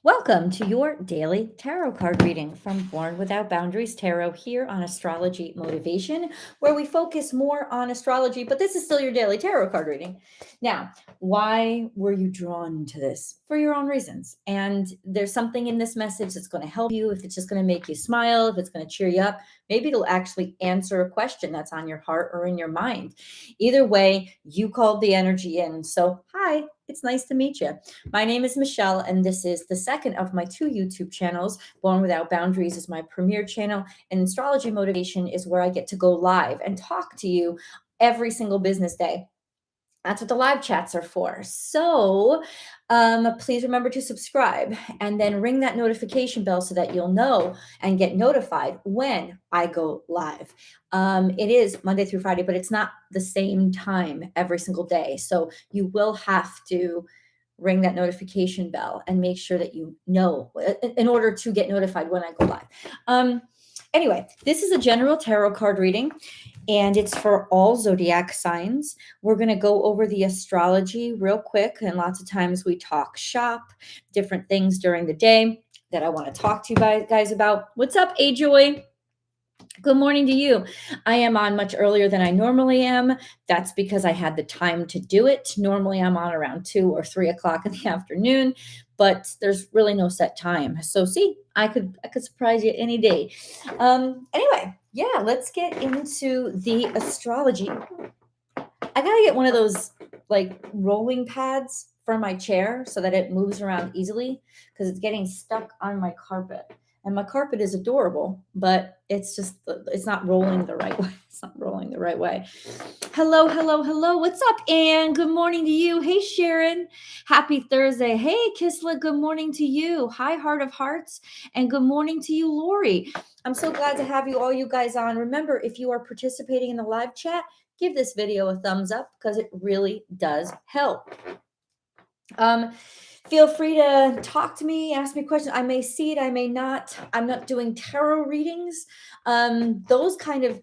Welcome to your daily tarot card reading from Born Without Boundaries Tarot here on Astrology Motivation, where we focus more on astrology, but this is still your daily tarot card reading. Now, why were you drawn to this? For your own reasons. And there's something in this message that's going to help you, if it's just going to make you smile, if it's going to cheer you up, maybe it'll actually answer a question that's on your heart or in your mind. Either way, you called the energy in. So, hi, it's nice to meet you. My name is Michelle, and this is the second of my two YouTube channels. Born Without Boundaries is my premier channel, and Astrology Motivation is where I get to go live and talk to you every single business day. That's what the live chats are for. So please remember to subscribe and then ring that notification bell so that you'll know and get notified when I go live. It is Monday through Friday, but it's not the same time every single day. So you will have to ring that notification bell and make sure that you know in order to get notified when I go live. Anyway, this is a general tarot card reading, and it's for all zodiac signs. We're going to go over the astrology real quick, and lots of times we talk shop, different things during the day that I want to talk to you guys about. What's up, Ajoy? Good morning to you. I am on much earlier than I normally am. That's because I had the time to do it. Normally I'm on around 2 or 3 o'clock in the afternoon, but there's really no set time. So see, I could surprise you any day. Anyway, yeah, let's get into the astrology. I gotta get one of those like rolling pads for my chair so that it moves around easily because it's getting stuck on my carpet. And my carpet is adorable, but it's not rolling the right way. It's not rolling the right way. Hello, hello, hello. What's up, Anne? Good morning to you. Hey, Sharon. Happy Thursday. Hey, Kisla. Good morning to you. Hi, Heart of Hearts. And good morning to you, Lori. I'm so glad to have all you guys on. Remember, if you are participating in the live chat, give this video a thumbs up because it really does help. Feel free to talk to me, ask me questions. I may see it, I may not. I'm not doing tarot readings. Those kind of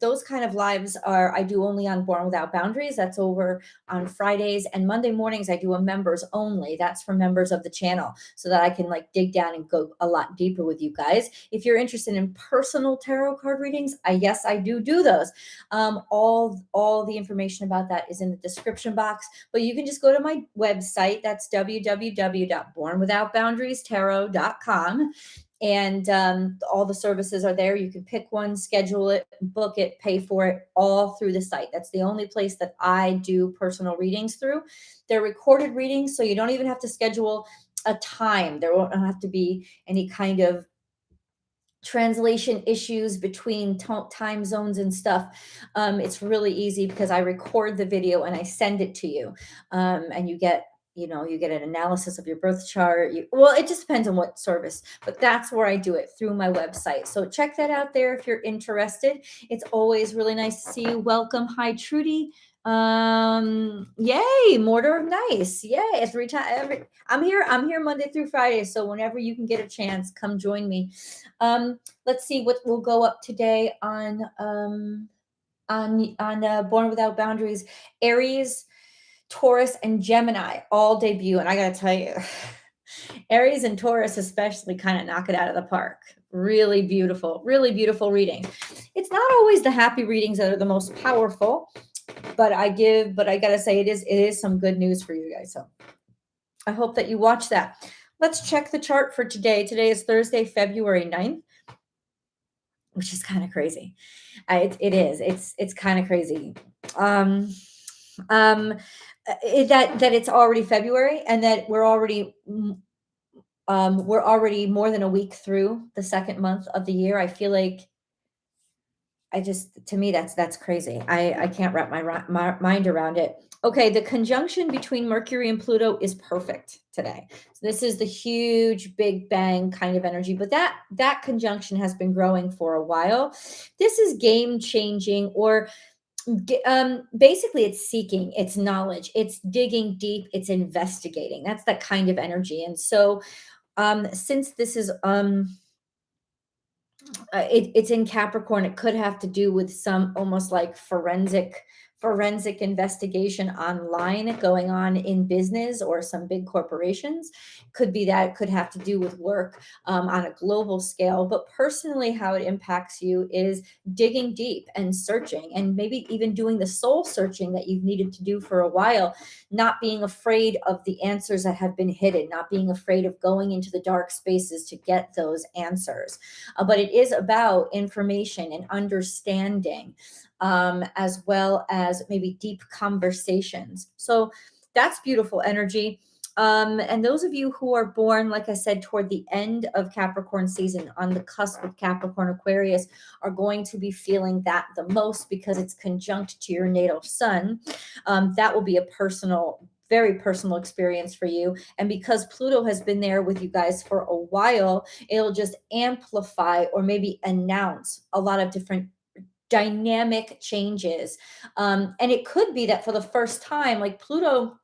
lives I do only on Born Without Boundaries. That's over on Fridays, and Monday mornings I do a members only. That's for members of the channel, so that I can like dig down and go a lot deeper with you guys. If you're interested in personal tarot card readings, yes, I do those. All the information about that is in the description box, but you can just go to my website. That's www.bornwithoutboundariestarot.com. And all the services are there. You can pick one, schedule it, book it, pay for it, all through the site. That's the only place that I do personal readings through. They're recorded readings, so you don't even have to schedule a time. There won't have to be any kind of translation issues between time zones and stuff. It's really easy because I record the video and I send it to you, and you get an analysis of your birth chart. Well, it just depends on what service, but that's where I do it, through my website. So check that out there if you're interested. It's always really nice to see you. Welcome. Hi, Trudy. Yay, Mortar of Nice. Yay. Every time I'm here Monday through Friday. So whenever you can get a chance, come join me. Let's see what will go up today on Born Without Boundaries. Aries, Taurus, and Gemini all debut. And I got to tell you, Aries and Taurus especially kind of knock it out of the park. Really beautiful reading. It's not always the happy readings that are the most powerful, but I got to say it is some good news for you guys. So I hope that you watch that. Let's check the chart for today. Today is Thursday, February 9th, which is kind of crazy. It is. It's kind of crazy. That it's already February, and that we're already more than a week through the second month of the year. I feel like to me, that's crazy. I can't wrap my mind around it. Okay, the conjunction between Mercury and Pluto is perfect today. So this is the huge Big Bang kind of energy, but that conjunction has been growing for a while. This is game changing, or basically it's seeking, it's knowledge, it's digging deep, it's investigating. That's that kind of energy. And so since this is it's in Capricorn, it could have to do with some almost like forensic forensic investigation online going on in business or some big corporations. Could be that, it could have to do with work on a global scale. But personally, how it impacts you is digging deep and searching, and maybe even doing the soul searching that you've needed to do for a while, not being afraid of the answers that have been hidden, not being afraid of going into the dark spaces to get those answers. But it is about information and understanding, as well as maybe deep conversations. So that's beautiful energy. And those of you who are born, like I said, toward the end of Capricorn season, on the cusp of Capricorn Aquarius, are going to be feeling that the most because it's conjunct to your natal sun. That will be a very personal experience for you. And because Pluto has been there with you guys for a while, it'll just amplify or maybe announce a lot of different dynamic changes. And it could be that for the first time, like Pluto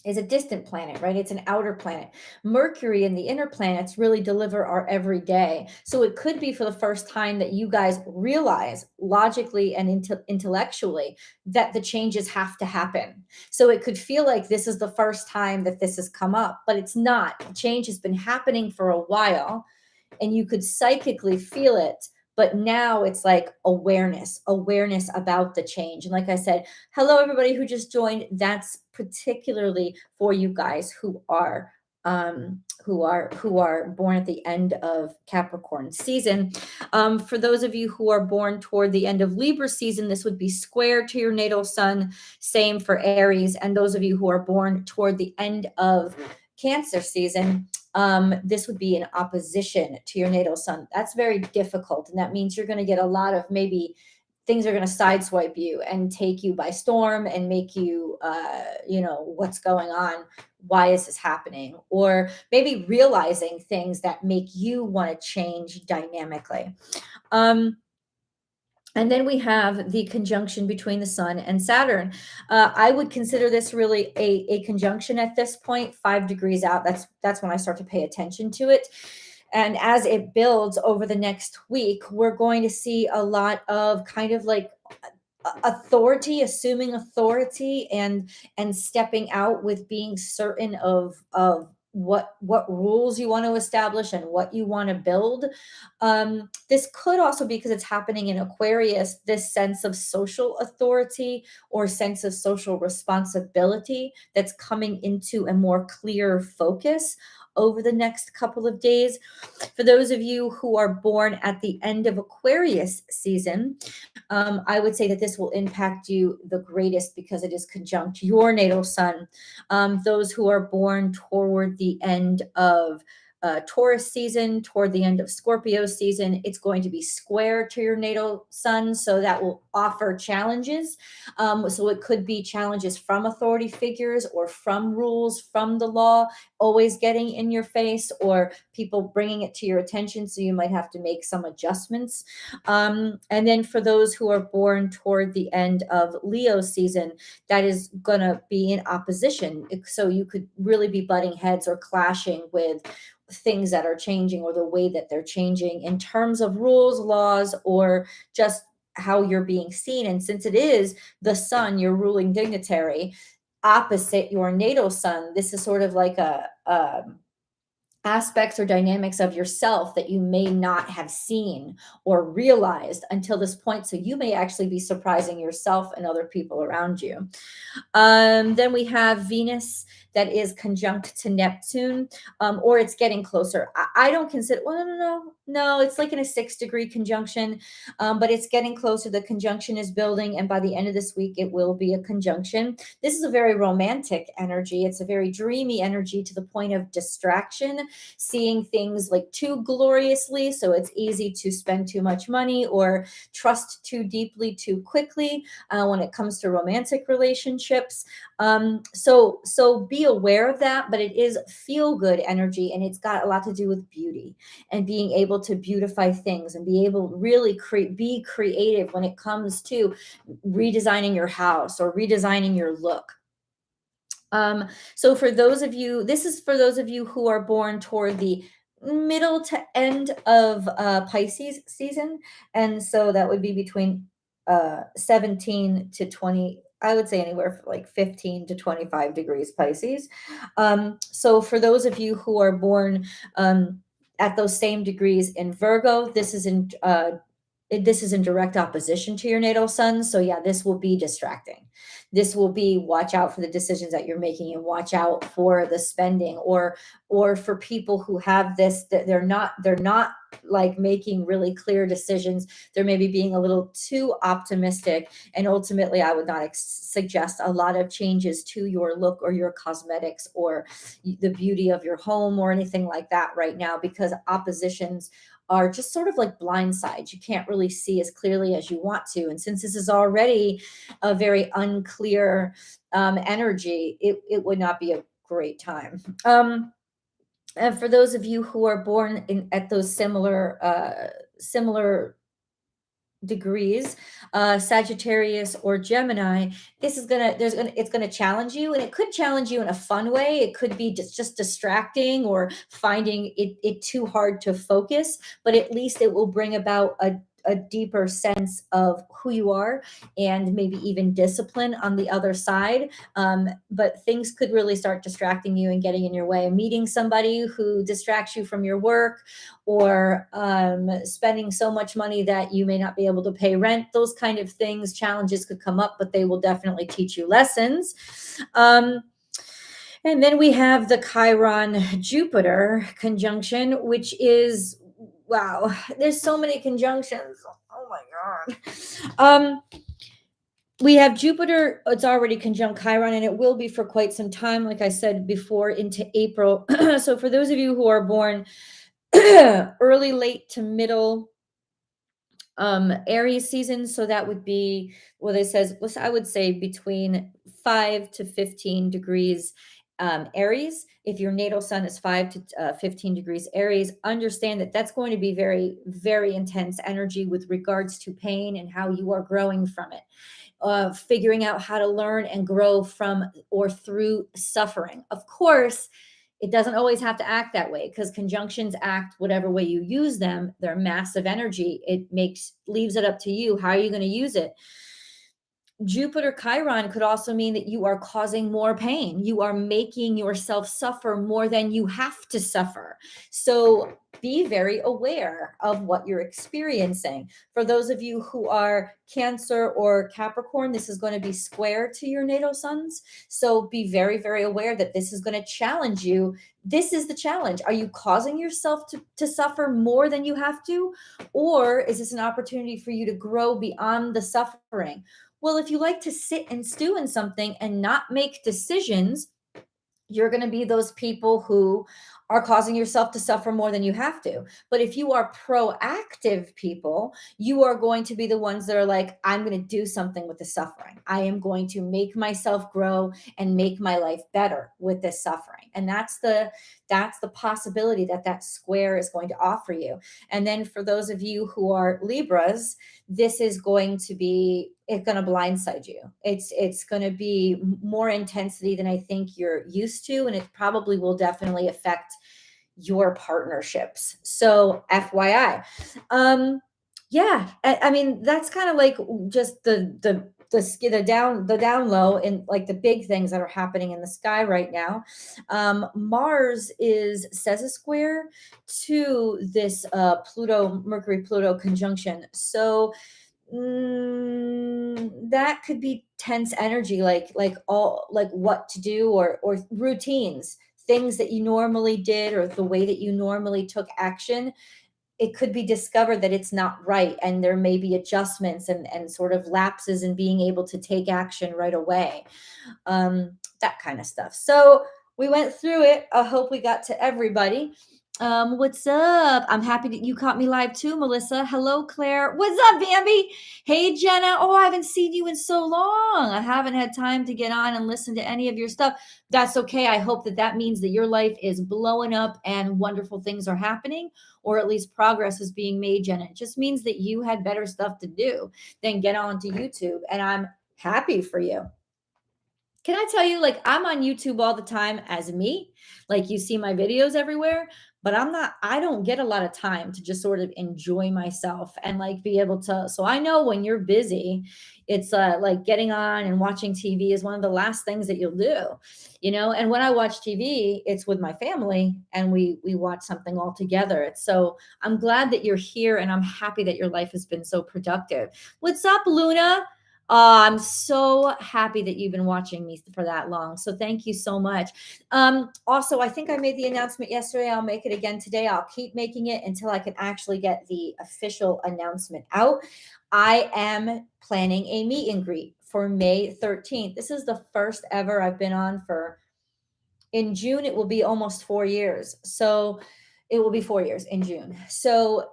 is a distant planet, right? It's an outer planet. Mercury and the inner planets really deliver our everyday. So it could be for the first time that you guys realize logically and intellectually that the changes have to happen. So it could feel like this is the first time that this has come up, but it's not. The change has been happening for a while, and you could psychically feel it. But now it's like awareness about the change. And like I said, hello everybody who just joined. That's particularly for you guys who are born at the end of Capricorn season. For those of you who are born toward the end of Libra season, this would be square to your natal sun. Same for Aries. And those of you who are born toward the end of Cancer season, this would be in opposition to your natal sun. That's very difficult. And that means you're going to get a lot of, maybe things are going to sideswipe you and take you by storm and make you, what's going on? Why is this happening? Or maybe realizing things that make you want to change dynamically. And then we have the conjunction between the sun and Saturn. I would consider this really a conjunction at this point, 5 degrees out. That's when I start to pay attention to it. And as it builds over the next week, we're going to see a lot of kind of like authority, assuming authority, and stepping out with being certain of what rules you want to establish and what you want to build. This could also be, because it's happening in Aquarius, this sense of social authority or sense of social responsibility that's coming into a more clear focus over the next couple of days. For those of you who are born at the end of Aquarius season, I would say that this will impact you the greatest because it is conjunct your natal sun. Those who are born toward the end of Taurus season, toward the end of Scorpio season, it's going to be square to your natal sun. So that will offer challenges. So it could be challenges from authority figures or from rules, from the law, always getting in your face, or people bringing it to your attention. So you might have to make some adjustments. And then for those who are born toward the end of Leo season, that is going to be in opposition. So you could really be butting heads or clashing with things that are changing, or the way that they're changing in terms of rules, laws, or just how you're being seen. And since it is the sun, your ruling dignitary, opposite your natal sun, this is sort of like a aspects or dynamics of yourself that you may not have seen or realized until this point. So you may actually be surprising yourself and other people around you. Then we have Venus that is conjunct to Neptune, or it's getting closer. I don't consider, well, no, it's like in a 6-degree conjunction, but it's getting closer. The conjunction is building, and by the end of this week, it will be a conjunction. This is a very romantic energy. It's a very dreamy energy to the point of distraction, seeing things like too gloriously. So it's easy to spend too much money or trust too deeply, too quickly when it comes to romantic relationships. So be aware of that, but it is feel good energy, and it's got a lot to do with beauty and being able to beautify things and be able to really be creative when it comes to redesigning your house or redesigning your look. So for those of you, this is for those of you who are born toward the middle to end of Pisces season. And so that would be between 17 to 20, I would say anywhere from like 15 to 25 degrees Pisces. So for those of you who are born at those same degrees in Virgo, this is in direct opposition to your natal sun. So yeah, this will be distracting. This will be watch out for the decisions that you're making and watch out for the spending, or for people who have this, that they're not like making really clear decisions. They're maybe being a little too optimistic, and ultimately I would not suggest a lot of changes to your look or your cosmetics or the beauty of your home or anything like that right now, because oppositions are just sort of like blind sides. You can't really see as clearly as you want to. And since this is already a very unclear energy, it would not be a great time. And for those of you who are born at those similar degrees, Sagittarius or Gemini, it's gonna challenge you, and it could challenge you in a fun way. It could be just distracting or finding it too hard to focus, but at least it will bring about a deeper sense of who you are, and maybe even discipline on the other side. But things could really start distracting you and getting in your way. Meeting somebody who distracts you from your work, or spending so much money that you may not be able to pay rent. Those kind of things, challenges could come up, but they will definitely teach you lessons. And then we have the Chiron Jupiter conjunction, which is, wow, there's so many conjunctions. Oh my God. We have Jupiter, it's already conjunct Chiron, and it will be for quite some time, like I said before, into April. So for those of you who are born early, late to middle Aries season, so that would be what it says, I would say between 5 to 15 degrees Aries. If your natal sun is 5 to 15 degrees Aries, understand that that's going to be very, very intense energy with regards to pain and how you are growing from it. Figuring out how to learn and grow from or through suffering. Of course, it doesn't always have to act that way, because conjunctions act whatever way you use them. They're massive energy. It leaves it up to you. How are you going to use it? Jupiter Chiron could also mean that you are causing more pain. You are making yourself suffer more than you have to suffer. So be very aware of what you're experiencing. For those of you who are Cancer or Capricorn, this is going to be square to your natal suns. So be very, very aware that this is going to challenge you. This is the challenge. Are you causing yourself to suffer more than you have to? Or is this an opportunity for you to grow beyond the suffering? Well, if you like to sit and stew in something and not make decisions, you're going to be those people who are causing yourself to suffer more than you have to. But if you are proactive people, you are going to be the ones that are like, I'm going to do something with the suffering. I am going to make myself grow and make my life better with this suffering. And that's the possibility that square is going to offer you. And then for those of you who are Libras, this is going to be, it's going to blindside you. It's going to be more intensity than I think you're used to, and it probably will definitely affect your partnerships. So FYI. Yeah, I mean, that's kind of like just the down low, and like the big things that are happening in the sky right now. Mars says a square to this Mercury Pluto conjunction. So that could be tense energy, like what to do, or routines, things that you normally did, or the way that you normally took action. It could be discovered that it's not right, and there may be adjustments and sort of lapses in being able to take action right away. That kind of stuff. So we went through it. I hope we got to everybody. What's up? I'm happy that you caught me live too, Melissa. Hello, Claire. What's up, Bambi? Hey, Jenna. Oh, I haven't seen you in so long. I haven't had time to get on and listen to any of your stuff. That's okay. I hope that means that your life is blowing up and wonderful things are happening, or at least progress is being made, Jenna. It just means that you had better stuff to do than get onto YouTube, and I'm happy for you. Can I tell you, like, I'm on YouTube all the time as me. Like, you see my videos everywhere, but I don't get a lot of time to just sort of enjoy myself and like be able to. So I know when you're busy, it's like getting on and watching TV is one of the last things that you'll do, you know. And when I watch TV, it's with my family and we watch something all together. It's so I'm glad that you're here and I'm happy that your life has been so productive. What's up, Luna? I'm so happy that you've been watching me for that long. So thank you so much. Also, I think I made the announcement yesterday. I'll make it again today. I'll keep making it until I can actually get the official announcement out. I am planning a meet and greet for May 13th. This is the first ever I've been on for in June, it will be almost 4 years. So it will be 4 years in June. So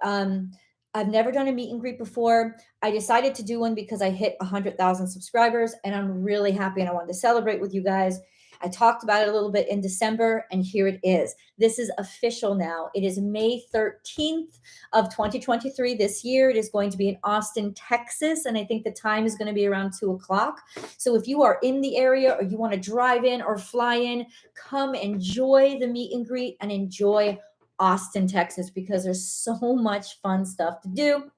I've never done a meet and greet before. I decided to do one because I hit 100,000 subscribers and I'm really happy and I wanted to celebrate with you guys. I talked about it a little bit in December and here it is. This is official now. It is May 13th of 2023 this year. It is going to be in Austin, Texas. And I think the time is going to be around 2 o'clock. So if you are in the area or you want to drive in or fly in, come enjoy the meet and greet and enjoy Austin, Texas, because there's so much fun stuff to do.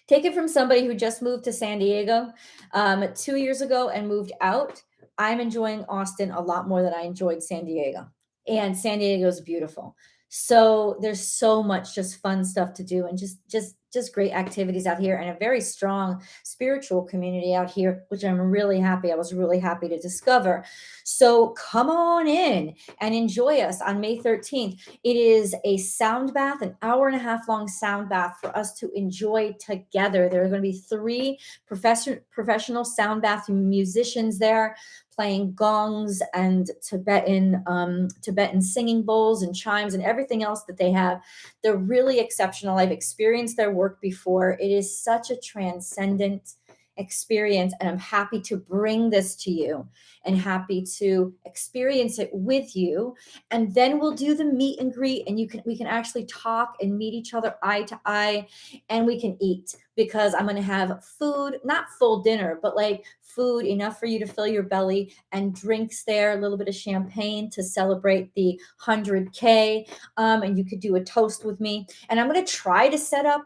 Take it from somebody who just moved to San Diego 2 years ago and moved out. I'm enjoying Austin a lot more than I enjoyed San Diego. And San Diego is beautiful. So there's so much just fun stuff to do and just great activities out here and a very strong spiritual community out here, which I'm really happy. I was really happy to discover. So come on in and enjoy us on May 13th. It is a sound bath, an hour and a half long sound bath for us to enjoy together. There are going to be three professional sound bath musicians there playing gongs and Tibetan singing bowls and chimes and everything else that they have. They're really exceptional. I've experienced their work before. It is such a transcendent experience, and I'm happy to bring this to you and happy to experience it with you. And then we'll do the meet and greet, and we can actually talk and meet each other eye to eye, and we can eat because I'm going to have food, not full dinner, but like food enough for you to fill your belly and drinks there, a little bit of champagne to celebrate the 100K. And you could do a toast with me. And I'm going to try to set up,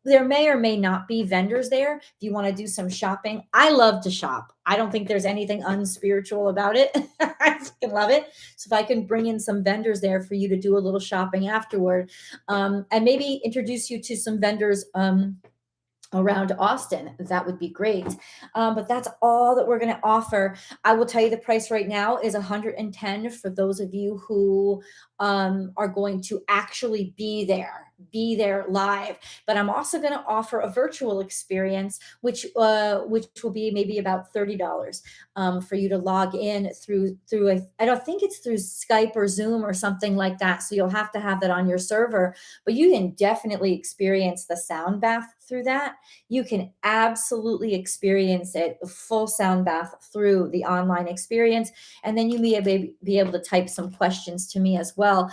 there may or may not be vendors there if you want to do some shopping. I love to shop. I don't think there's anything unspiritual about it. I fucking love it. So if I can bring in some vendors there for you to do a little shopping afterward, and maybe introduce you to some vendors, around Austin, that would be great. But that's all that we're going to offer. I will tell you the price right now is 110 for those of you who are going to actually be there live. But I'm also going to offer a virtual experience, which will be maybe about $30 for you to log in through I don't think it's through Skype or Zoom or something like that. So you'll have to have that on your server, but you can definitely experience the sound bath through that. You can absolutely experience it, a full sound bath through the online experience. And then you may be able to type some questions to me as well.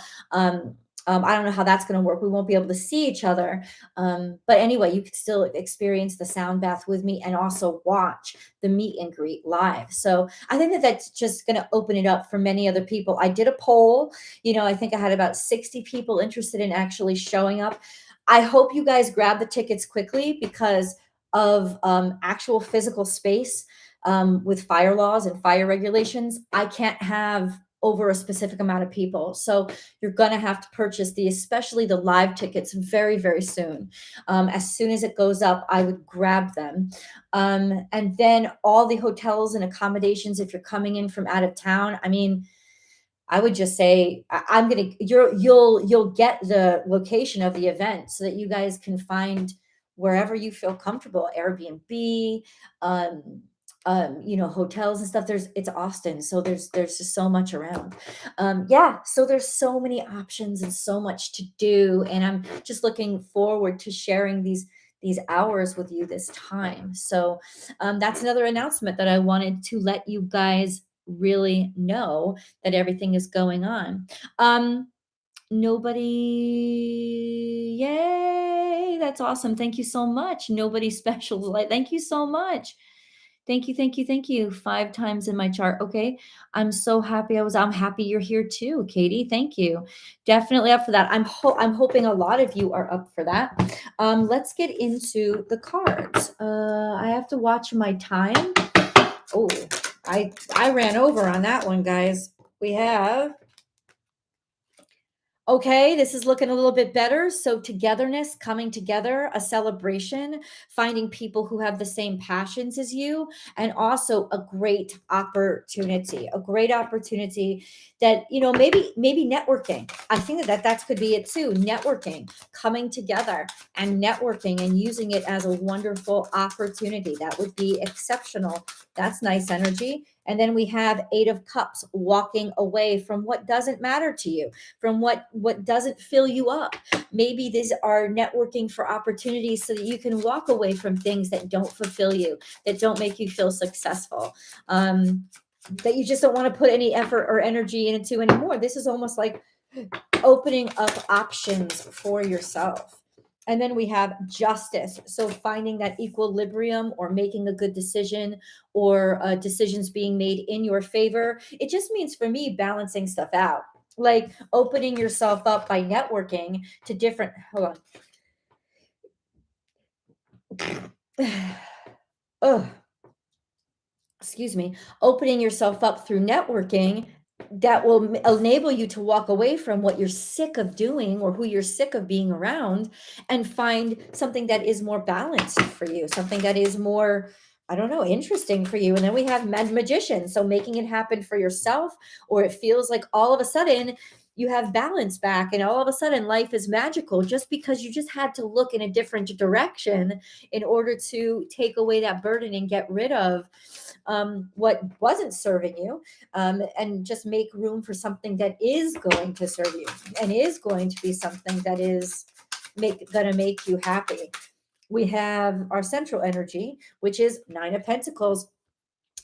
I don't know how that's going to work. We won't be able to see each other. But anyway, you could still experience the sound bath with me and also watch the meet and greet live. So I think that that's just going to open it up for many other people. I did a poll. I think I had about 60 people interested in actually showing up. I hope you guys grab the tickets quickly because of actual physical space with fire laws and fire regulations. I can't have over a specific amount of people. So you're going to have to purchase especially the live tickets very, very soon. As soon as it goes up, I would grab them. And then all the hotels and accommodations, if you're coming in from out of town, I mean, I would just say you'll get the location of the event so that you guys can find wherever you feel comfortable, Airbnb, hotels and stuff. It's Austin, so there's just so much around. So there's so many options and so much to do, and I'm just looking forward to sharing these hours with you this time. So that's another announcement that I wanted to let you guys really know that everything is going on. Nobody, yay, that's awesome. Thank you so much. Nobody special, like, thank you so much. Thank you, thank you, thank you. 5 times in my chart. Okay. I'm so happy I'm happy you're here too, Katie. Thank you. Definitely up for that. I'm hoping a lot of you are up for that. Let's get into the cards. I have to watch my time. Oh, I ran over on that one, guys. We have Okay, this is looking a little bit better. So, togetherness, coming together, a celebration, finding people who have the same passions as you, and also a great opportunity that, maybe networking. I think that could be it too. Networking, coming together and networking and using it as a wonderful opportunity. That would be exceptional. That's nice energy. And then we have 8 of Cups, walking away from what doesn't matter to you, from what doesn't fill you up. Maybe these are networking for opportunities so that you can walk away from things that don't fulfill you, that don't make you feel successful, that you just don't want to put any effort or energy into anymore. This is almost like opening up options for yourself. And then we have Justice. So finding that equilibrium or making a good decision, or decisions being made in your favor. It just means, for me, balancing stuff out, like opening yourself up by networking to different, hold on. Ugh, excuse me, opening yourself up through networking that will enable you to walk away from what you're sick of doing or who you're sick of being around, and find something that is more balanced for you, something that is more, I don't know, interesting for you. And then we have magician. So making it happen for yourself, or it feels like all of a sudden you have balance back and all of a sudden life is magical, just because you just had to look in a different direction in order to take away that burden and get rid of what wasn't serving you, and just make room for something that is going to serve you and is going to be something that is going to make you happy. We have our central energy, which is 9 of Pentacles.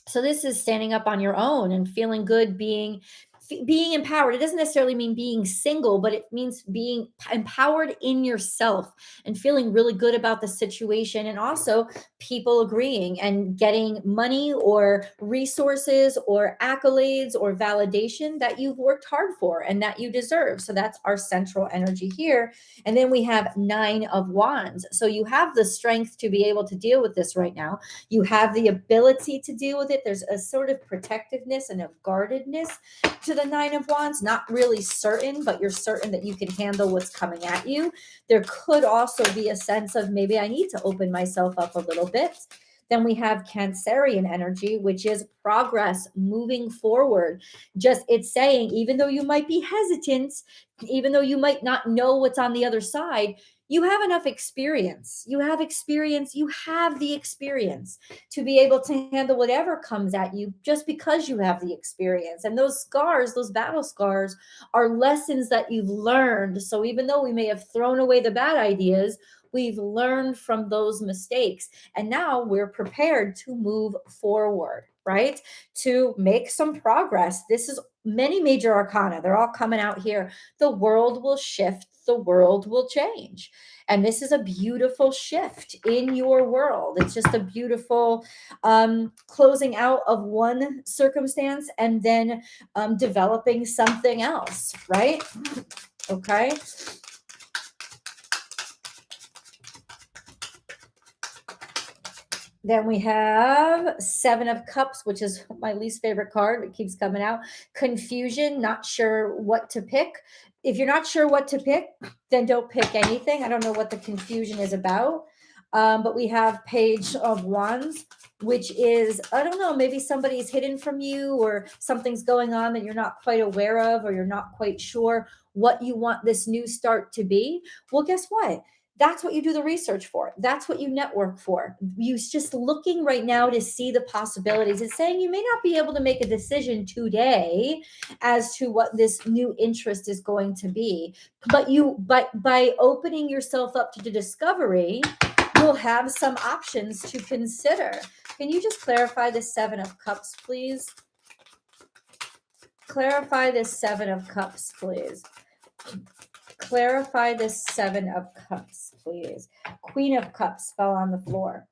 So this is standing up on your own and feeling good, being empowered. It doesn't necessarily mean being single, but it means being empowered in yourself and feeling really good about the situation, and also people agreeing and getting money or resources or accolades or validation that you've worked hard for and that you deserve. So that's our central energy here. And then we have 9 of Wands. So you have the strength to be able to deal with this right now. You have the ability to deal with it. There's a sort of protectiveness and a guardedness to the 9 of Wands. Not really certain, but you're certain that you can handle what's coming at you. There could also be a sense of, maybe I need to open myself up a little bit. Then we have Cancerian energy, which is progress, moving forward. Just, it's saying, even though you might be hesitant, even though you might not know what's on the other side, you have enough experience. You have experience. You have the experience to be able to handle whatever comes at you, just because you have the experience. And those scars, those battle scars, are lessons that you've learned. So even though we may have thrown away the bad ideas, we've learned from those mistakes. And now we're prepared to move forward, right? To make some progress. This is many major arcana. They're all coming out here. The world will shift. The world will change. And this is a beautiful shift in your world. It's just a beautiful closing out of one circumstance and then developing something else, right? Okay. Then we have 7 of Cups, which is my least favorite card. It keeps coming out. Confusion, not sure what to pick. If you're not sure what to pick, then don't pick anything. I don't know what the confusion is about. But we have Page of Wands, which is, I don't know, maybe somebody's hidden from you, or something's going on that you're not quite aware of, or you're not quite sure what you want this new start to be. Well, guess what? That's what you do the research for. That's what you network for. You're just looking right now to see the possibilities. It's saying you may not be able to make a decision today as to what this new interest is going to be, but by opening yourself up to the discovery, you'll have some options to consider. Can you just clarify the 7 of Cups, please? Clarify this 7 of Cups, please. Clarify this 7 of Cups, please. Queen of Cups fell on the floor.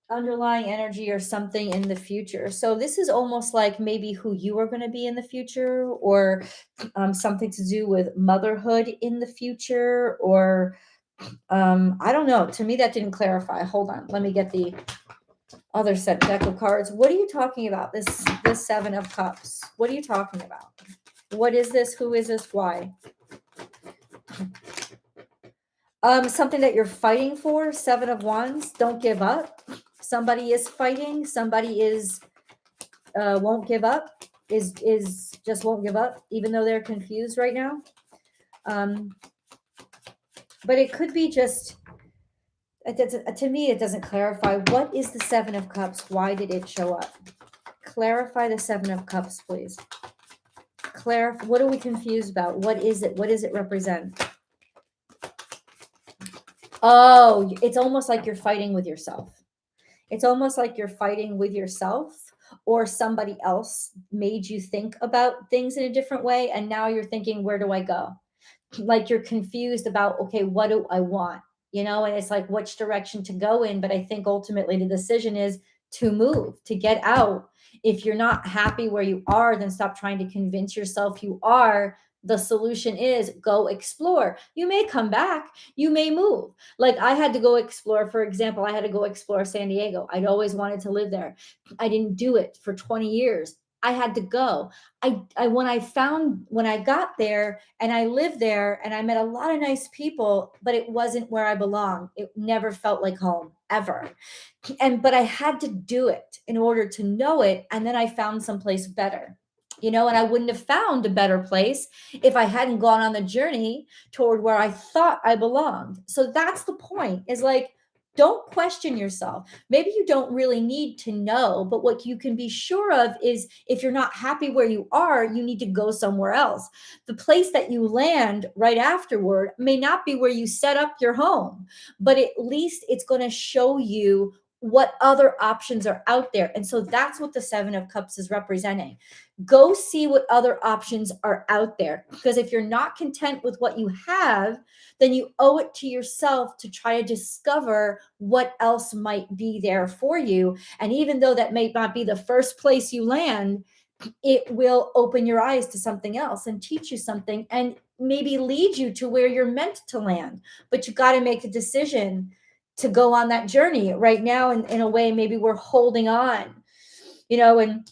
underlying energy or something in the future. So this is almost like maybe who you are going to be in the future, or something to do with motherhood in the future, or I don't know. To me, that didn't clarify. Hold on, let me get the other set deck of cards. What are you talking about? This Seven of Cups. What are you talking about? What is this? Who is this? Why? Something that you're fighting for. Seven of Wands. Don't give up. Somebody is fighting. Somebody is won't give up. Is just won't give up, even though they're confused right now. But it could be just. To me, it doesn't clarify. What is the Seven of Cups? Why did it show up? Clarify the Seven of Cups, please. Clarify. What are we confused about? What is it? What does it represent? Oh, it's almost like you're fighting with yourself. It's almost like you're fighting with yourself, or somebody else made you think about things in a different way. And now you're thinking, where do I go? Like you're confused about, okay, what do I want? And it's like which direction to go in. But I think ultimately the decision is to move, to get out. If you're not happy where you are, then stop trying to convince yourself you are. The solution is go explore. You may come back, you may move. Like I had to go explore, for example, I had to go explore San Diego. I'd always wanted to live there. I didn't do it for 20 years. I had to go. When I got there and I lived there and I met a lot of nice people, but it wasn't where I belonged. It never felt like home ever. But I had to do it in order to know it. And then I found someplace better. And I wouldn't have found a better place if I hadn't gone on the journey toward where I thought I belonged. So that's the point, is like, don't question yourself. Maybe you don't really need to know, but what you can be sure of is if you're not happy where you are, you need to go somewhere else. The place that you land right afterward may not be where you set up your home, but at least it's going to show you what other options are out there. And so that's what the Seven of Cups is representing. Go see what other options are out there. Because if you're not content with what you have, then you owe it to yourself to try to discover what else might be there for you. And even though that may not be the first place you land, it will open your eyes to something else and teach you something and maybe lead you to where you're meant to land. But you got to make a decision to go on that journey. Right now, in a way, maybe we're holding on, and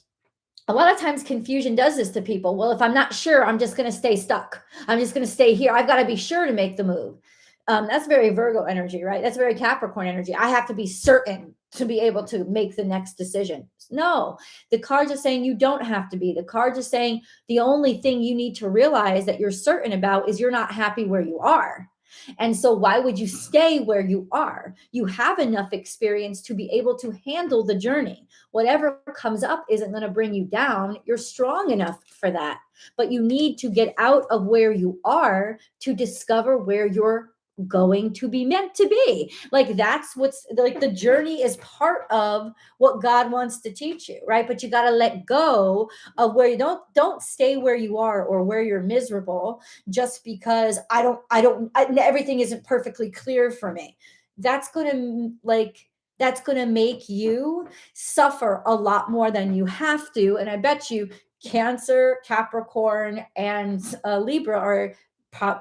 a lot of times confusion does this to people. Well, if I'm not sure, I'm just going to stay stuck. I'm just going to stay here. I've got to be sure to make the move. That's very Virgo energy, right? That's very Capricorn energy. I have to be certain to be able to make the next decision. No, the cards are saying you don't have to be. The cards are saying the only thing you need to realize that you're certain about is you're not happy where you are. And so why would you stay where you are? You have enough experience to be able to handle the journey. Whatever comes up isn't going to bring you down. You're strong enough for that. But you need to get out of where you are to discover where you're going to be meant to be. Like that's what's like, the journey is part of what God wants to teach you, right? But you got to let go of where you don't stay where you are or where you're miserable just because everything isn't perfectly clear for me. That's going to make you suffer a lot more than you have to. And I bet you Cancer, Capricorn, and Libra are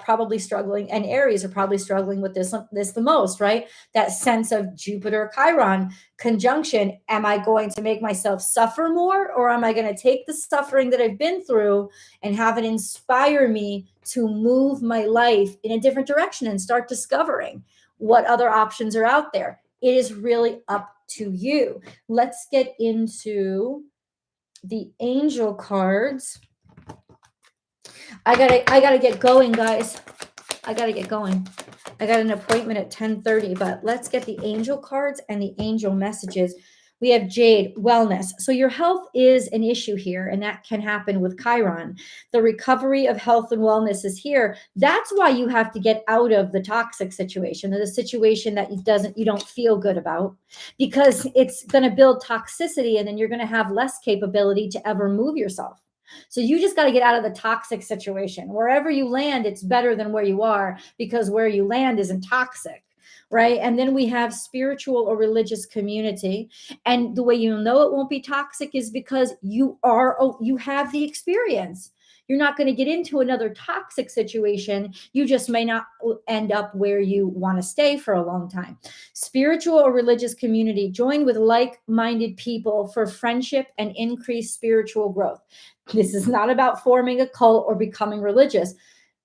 probably struggling, and Aries are probably struggling with this the most, right? That sense of Jupiter Chiron conjunction. Am I going to make myself suffer more, or am I going to take the suffering that I've been through and have it inspire me to move my life in a different direction and start discovering what other options are out there? It is really up to you. Let's get into the angel cards. I gotta get going, guys. I gotta get going. I got an appointment at 10:30, but let's get the angel cards and the angel messages. We have Jade, wellness. So your health is an issue here, and that can happen with Chiron. The recovery of health and wellness is here. That's why you have to get out of the toxic situation, or the situation that you don't feel good about, because it's going to build toxicity, and then you're going to have less capability to ever move yourself. So you just got to get out of the toxic situation. Wherever you land, it's better than where you are, because where you land isn't toxic. right? And then we have spiritual or religious community. And the way you know it won't be toxic is because you have the experience. You're not going to get into another toxic situation. You just may not end up where you want to stay for a long time. Spiritual or religious community, join with like-minded people for friendship and increased spiritual growth. This is not about forming a cult or becoming religious.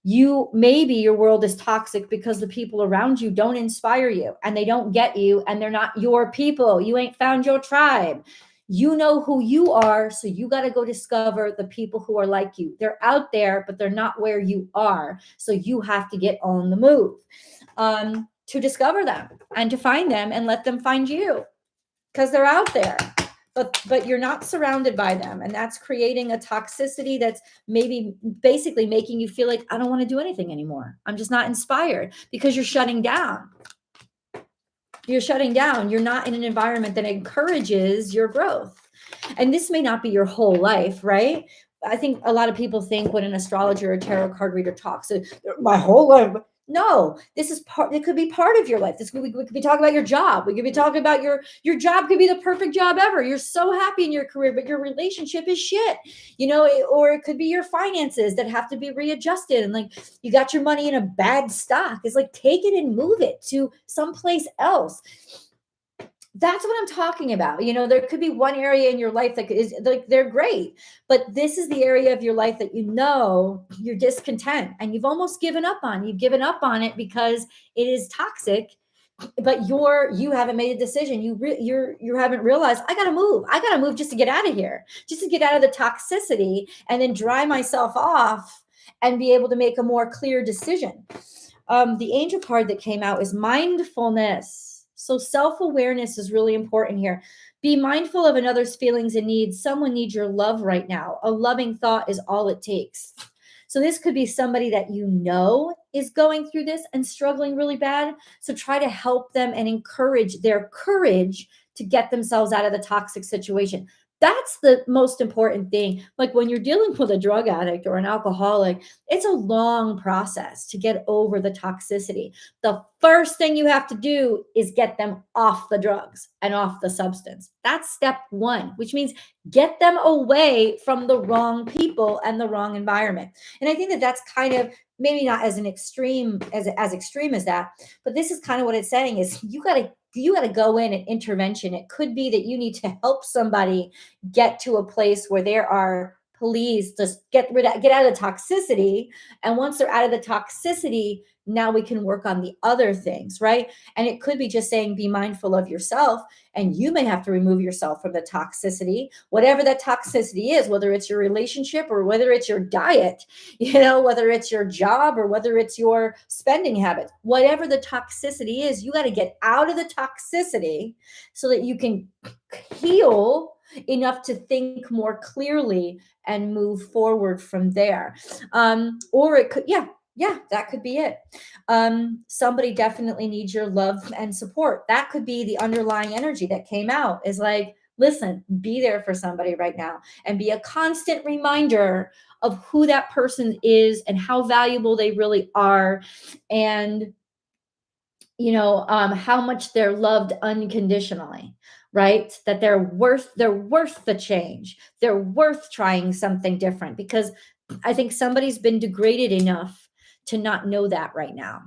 Maybe your world is toxic because the people around you don't inspire you and they don't get you and they're not your people. You ain't found your tribe. You know who you are, so you got to go discover the people who are like you. They're out there, but they're not where you are. So you have to get on the move to discover them and to find them and let them find you, because they're out there. But you're not surrounded by them, and that's creating a toxicity that's maybe basically making you feel like, I don't want to do anything anymore. I'm just not inspired, because you're shutting down. You're shutting down. You're not in an environment that encourages your growth. And this may not be your whole life, right? I think a lot of people think when an astrologer or tarot card reader talks, my whole life. No, this is part. It could be part of your life. We could be talking about your job. We could be talking about your job could be the perfect job ever. You're so happy in your career, but your relationship is shit. Or it could be your finances that have to be readjusted, and like you got your money in a bad stock. It's like, take it and move it to someplace else. That's what I'm talking about. There could be one area in your life that is like, they're great, but this is the area of your life that you're discontent and you've almost given up on. You've given up on it because it is toxic, but you haven't made a decision. You haven't realized, I gotta move just to get out of here, just to get out of the toxicity and then dry myself off and be able to make a more clear decision. The angel card that came out is mindfulness. So self-awareness is really important here. Be mindful of another's feelings and needs. Someone needs your love right now. A loving thought is all it takes. So this could be somebody that is going through this and struggling really bad. So try to help them and encourage their courage to get themselves out of the toxic situation. That's the most important thing. Like when you're dealing with a drug addict or an alcoholic, it's a long process to get over the toxicity. The first thing you have to do is get them off the drugs and off the substance. That's step one, which means get them away from the wrong people and the wrong environment. And I think that that's kind of maybe not as extreme as that, but this is kind of what it's saying is you got to go in and intervention. It could be that you need to help somebody get to a place where there are police, just get out of the toxicity. And once they're out of the toxicity, now we can work on the other things, right? And it could be just saying, be mindful of yourself, and you may have to remove yourself from the toxicity, whatever that toxicity is, whether it's your relationship or whether it's your diet, whether it's your job or whether it's your spending habits, whatever the toxicity is, you got to get out of the toxicity so that you can heal enough to think more clearly and move forward from there. Or it could, that could be it. Somebody definitely needs your love and support. That could be the underlying energy that came out, is like, listen, be there for somebody right now and be a constant reminder of who that person is and how valuable they really are. And how much they're loved unconditionally, right? That they're worth the change. They're worth trying something different, because I think somebody's been degraded enough to not know that right now.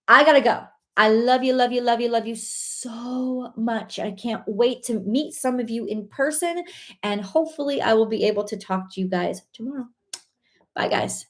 I gotta go. I love you, love you, love you, love you so much. I can't wait to meet some of you in person, and hopefully I will be able to talk to you guys tomorrow. Bye, guys.